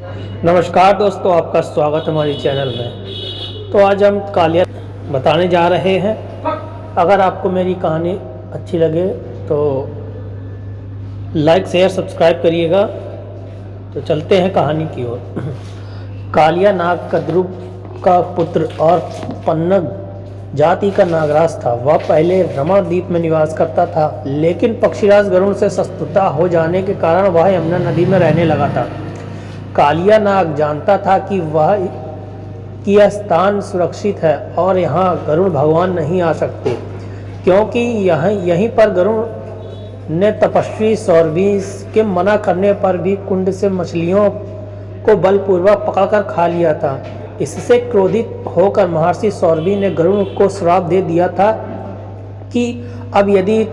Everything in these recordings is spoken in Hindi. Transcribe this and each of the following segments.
नमस्कार दोस्तों, आपका स्वागत है हमारे चैनल में। तो आज हम कालिया बताने जा रहे हैं। अगर आपको मेरी कहानी अच्छी लगे तो लाइक शेयर सब्सक्राइब करिएगा। तो चलते हैं कहानी की ओर। कालिया नाग कद्रुप का पुत्र और पन्नग जाति का नागराज था। वह पहले रमणद्वीप में निवास करता था, लेकिन पक्षीराज गरुड़ से शत्रुता हो जाने के कारण वह यमुना नदी में रहने लगा था। कालिया नाग जानता था कि यह स्थान सुरक्षित है और यहाँ गरुड़ भगवान नहीं आ सकते, क्योंकि यहीं पर गरुड़ ने तपस्वी सौरभी के मना करने पर भी कुंड से मछलियों को बलपूर्वक पकाकर खा लिया था। इससे क्रोधित होकर महर्षि सौरभी ने गरुड़ को श्राप दे दिया था कि अब यदि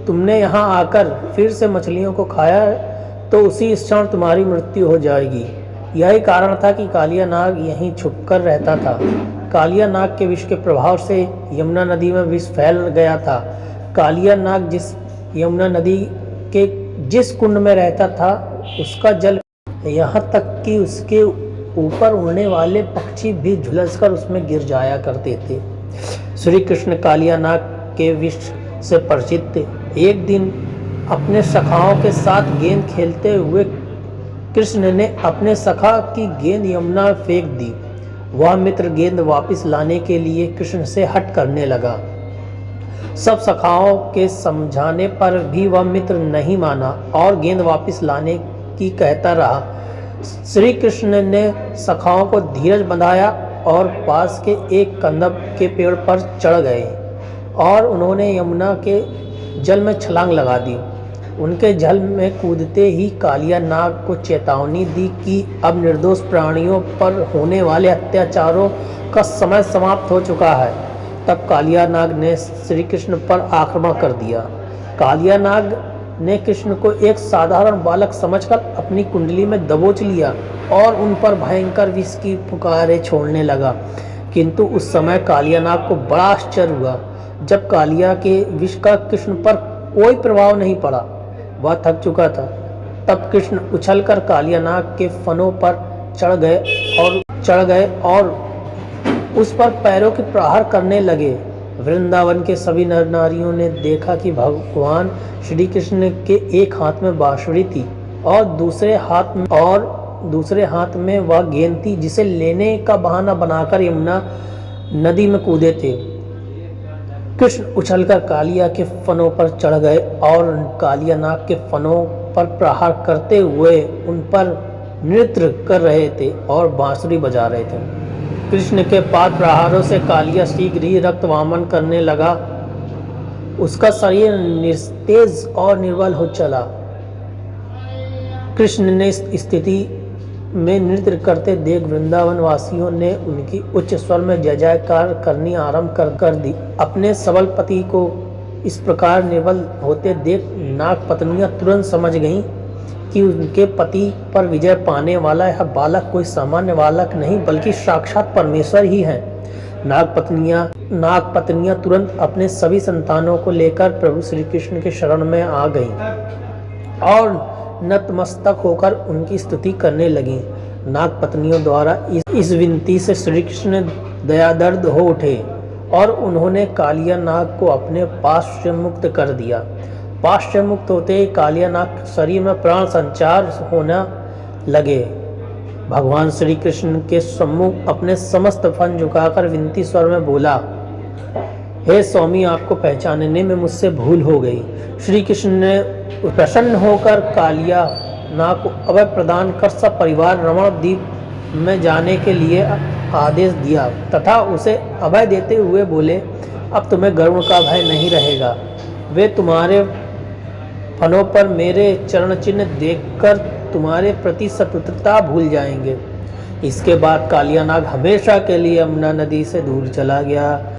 तुमने यहाँ आकर फिर से मछलियों को खाया तो उसी क्षण तुम्हारी मृत्यु हो जाएगी। यही कारण था कि कालिया नाग यहीं छुपकर रहता था। कालिया नाग के विष के प्रभाव से यमुना नदी में विष फैल गया था। कालिया नाग यमुना नदी के जिस कुंड में रहता था उसका जल यहाँ तक कि उसके ऊपर उड़ने वाले पक्षी भी झुलसकर उसमें गिर जाया करते थे। श्री कृष्ण कालिया नाग के विष से परिचित थे। एक दिन अपने सखाओं के साथ गेंद खेलते हुए कृष्ण ने अपने सखा की गेंद यमुना फेंक दी। वह मित्र गेंद वापस लाने के लिए कृष्ण से हट करने लगा। सब सखाओं के समझाने पर भी वह मित्र नहीं माना और गेंद वापस लाने की कहता रहा। श्री कृष्ण ने सखाओं को धीरज बंधाया और पास के एक कंदब के पेड़ पर चढ़ गए और उन्होंने यमुना के जल में छलांग लगा दी। उनके जल में कूदते ही कालिया नाग को चेतावनी दी कि अब निर्दोष प्राणियों पर होने वाले अत्याचारों का समय समाप्त हो चुका है। तब कालिया नाग ने श्री कृष्ण पर आक्रमण कर दिया। कालिया नाग ने कृष्ण को एक साधारण बालक समझकर अपनी कुंडली में दबोच लिया और उन पर भयंकर विष की पुकारें छोड़ने लगा। किंतु उस समय कालिया नाग को बड़ा आश्चर्य हुआ। जब कालिया के विष का कृष्ण पर कोई प्रभाव नहीं पड़ा, वह थक चुका था। तब कृष्ण उछलकर कालिया नाग के फनों पर चढ़ गए और उस पर पैरों की प्रहार करने लगे। वृंदावन के सभी नर नारियों ने देखा कि भगवान श्री कृष्ण के एक हाथ में बांसुरी थी और दूसरे हाथ में वह गेंद थी जिसे लेने का बहाना बनाकर यमुना नदी में कूदे थे। कृष्ण उछलकर कालिया के फनों पर चढ़ गए और कालिया नाग के फनों पर प्रहार करते हुए उन पर नृत्य कर रहे थे और बांसुरी बजा रहे थे। कृष्ण के पाद प्रहारों से कालिया शीघ्र ही रक्त वामन करने लगा। उसका शरीर निस्तेज और निर्बल हो चला। कृष्ण ने इस स्थिति में नृत्य करते देख वृंदावन वासियों ने उनकी उच्च स्वर में जय जयकार करनी आरंभ कर दी। अपने सबल पति को इस प्रकार निर्बल होते देख नाग पत्नियां तुरंत समझ गईं कि उनके पति पर विजय पाने वाला यह बालक कोई सामान्य बालक नहीं बल्कि साक्षात परमेश्वर ही है। नाग पत्नियां तुरंत अपने सभी संतानों को लेकर प्रभु श्री कृष्ण के शरण में आ गईं और नतमस्तक होकर उनकी स्तुति करने लगी। नाग पत्नियों द्वारा इस विनती से श्री कृष्ण दयादर्द हो उठे और उन्होंने कालिया नाग को अपने पास से मुक्त कर दिया। पास से मुक्त होते ही कालिया नाग के शरीर में प्राण संचार होने लगे। भगवान श्री कृष्ण के सम्मुख अपने समस्त फन झुकाकर विनती स्वर में बोला, हे स्वामी, आपको पहचानने में मुझसे भूल हो गई। श्री कृष्ण ने प्रसन्न होकर कालिया नाग को अभय प्रदान कर सब परिवार रमणद्वीप में जाने के लिए आदेश दिया तथा उसे अभय देते हुए बोले, अब तुम्हें गरुड़ का भय नहीं रहेगा। वे तुम्हारे फनों पर मेरे चरण चिन्ह देखकर तुम्हारे प्रति शत्रुता भूल जाएंगे। इसके बाद कालिया नाग हमेशा के लिए यमुना नदी से दूर चला गया।